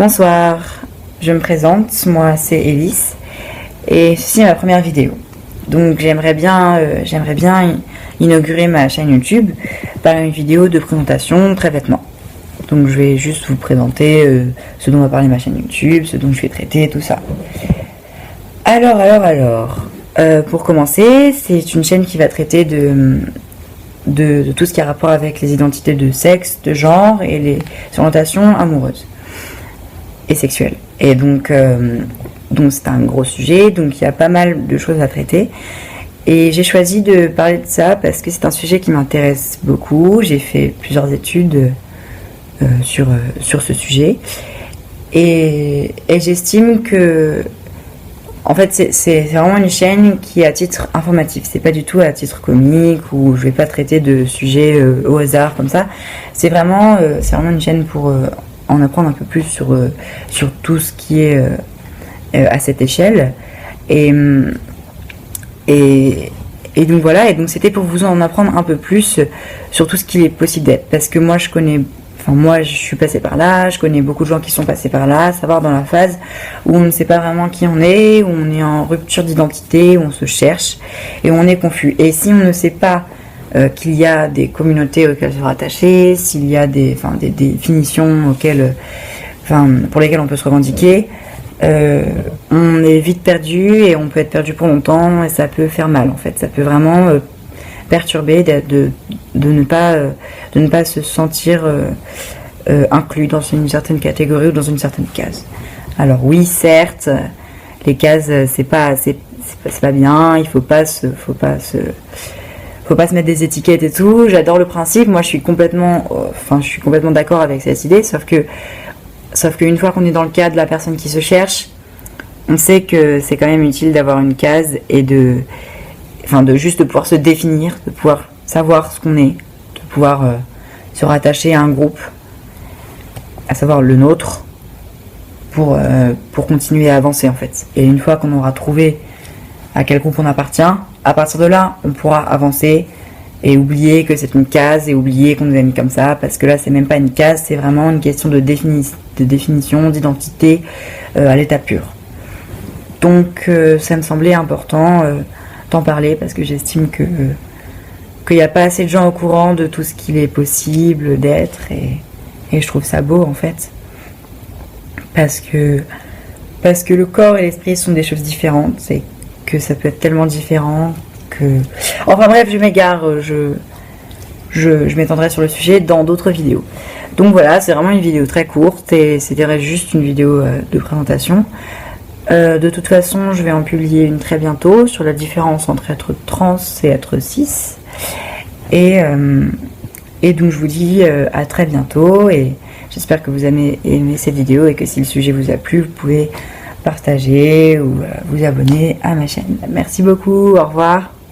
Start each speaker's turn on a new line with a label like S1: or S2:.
S1: Bonsoir, je me présente, moi c'est Elise et ceci est ma première vidéo. Donc j'aimerais bien inaugurer ma chaîne YouTube par une vidéo de présentation très vêtements. Donc je vais juste vous présenter ce dont va parler ma chaîne YouTube, ce dont je vais traiter, tout ça. Alors, pour commencer, c'est une chaîne qui va traiter de tout ce qui a rapport avec les identités de sexe, de genre et les orientations amoureuses et sexuelles. Et donc c'est un gros sujet, donc il y a pas mal de choses à traiter. Et j'ai choisi de parler de ça parce que c'est un sujet qui m'intéresse beaucoup. J'ai fait plusieurs études sur ce sujet. Et j'estime que, en fait, c'est vraiment une chaîne qui est à titre informatif. C'est pas du tout à titre comique ou je vais pas traiter de sujets au hasard comme ça. C'est vraiment une chaîne pour en apprendre un peu plus sur tout ce qui est à cette échelle. Et donc voilà, et donc c'était pour vous en apprendre un peu plus sur tout ce qu'il est possible d'être. Parce que moi je suis passée par là, je connais beaucoup de gens qui sont passés par là, savoir dans la phase où on ne sait pas vraiment qui on est, où on est en rupture d'identité, où on se cherche et où on est confus. Et si on ne sait pas qu'il y a des communautés auxquelles se rattacher, s'il y a des définitions pour lesquelles on peut se revendiquer, on est vite perdu et on peut être perdu pour longtemps et ça peut faire mal en fait. Ça peut vraiment perturber de ne pas se sentir inclus dans une certaine catégorie ou dans une certaine case. Alors oui, certes, les cases c'est pas bien, il faut pas se mettre des étiquettes et tout. J'adore le principe, moi je suis complètement d'accord avec cette idée, sauf qu'une fois qu'on est dans le cas de la personne qui se cherche, on sait que c'est quand même utile d'avoir une case et de pouvoir se définir, de pouvoir savoir ce qu'on est, de pouvoir se rattacher à un groupe, à savoir le nôtre, pour continuer à avancer en fait. Et une fois qu'on aura trouvé à quel groupe on appartient, à partir de là, on pourra avancer et oublier que c'est une case et oublier qu'on nous a mis comme ça, parce que là c'est même pas une case, c'est vraiment une question de définition, d'identité à l'état pur. Donc ça me semblait important d'en parler parce que j'estime qu'il n'y a pas assez de gens au courant de tout ce qu'il est possible d'être et je trouve ça beau en fait, parce que le corps et l'esprit sont des choses différentes et que ça peut être tellement différent que... Enfin bref, je m'égare, je m'étendrai sur le sujet dans d'autres vidéos. Donc voilà, c'est vraiment une vidéo très courte et c'était juste une vidéo de présentation. De toute façon, je vais en publier une très bientôt sur la différence entre être trans et être cis. Et donc je vous dis à très bientôt et j'espère que vous avez aimé cette vidéo et que si le sujet vous a plu, vous pouvez partager ou vous abonner à ma chaîne. Merci beaucoup, au revoir.